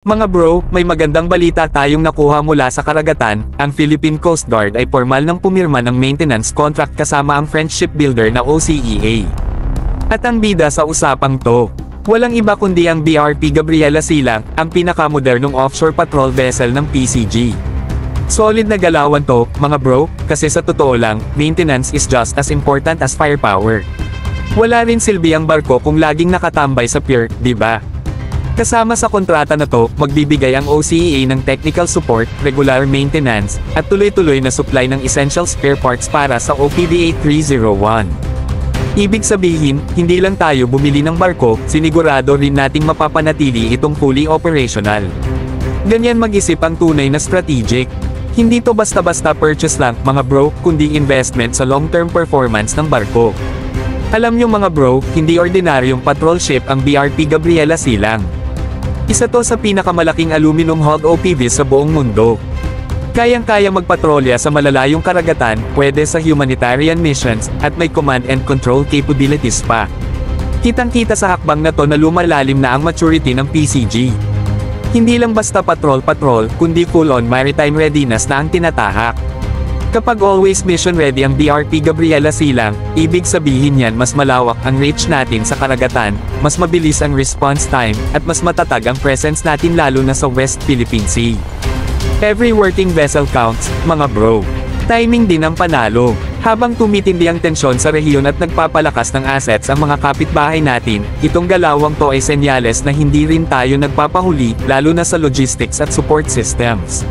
Mga bro, may magandang balita tayong nakuha mula sa karagatan. Ang Philippine Coast Guard ay formal nang pumirma ng maintenance contract kasama ang French shipbuilder na OCEA. At ang bida sa usapang to, walang iba kundi ang BRP Gabriela Silang, ang pinakamodernong offshore patrol vessel ng PCG. Solid na galawan to, mga bro, kasi sa totoo lang, maintenance is just as important as firepower. Wala rin silbi ang barko kung laging nakatambay sa pier, di ba? Kasama sa kontrata na to, magbibigay ang OCEA ng technical support, regular maintenance, at tuloy-tuloy na supply ng essential spare parts para sa OPDA 301. Ibig sabihin, hindi lang tayo bumili ng barko, sinigurado rin nating mapapanatili itong fully operational. Ganyan mag-isip ang tunay na strategic. Hindi to basta-basta purchase lang, mga bro, kundi investment sa long-term performance ng barko. Alam nyo mga bro, hindi ordinaryong patrol ship ang BRP Gabriela Silang. Isa to sa pinakamalaking aluminum hulled OPV sa buong mundo. Kayang-kaya magpatrolya sa malalayong karagatan, pwede sa humanitarian missions, at may command and control capabilities pa. Kitang-kita sa hakbang na to na lumalalim na ang maturity ng PCG. Hindi lang basta patrol-patrol, kundi full-on maritime readiness na ang tinatahak. Kapag always mission ready ang BRP Gabriela Silang, ibig sabihin yan mas malawak ang reach natin sa karagatan, mas mabilis ang response time, at mas matatag ang presence natin lalo na sa West Philippine Sea. Every working vessel counts, mga bro. Timing din ang panalo. Habang tumitindi ang tensyon sa rehiyon at nagpapalakas ng assets ang mga kapitbahay natin, itong galawang to ay senyales na hindi rin tayo nagpapahuli, lalo na sa logistics at support systems.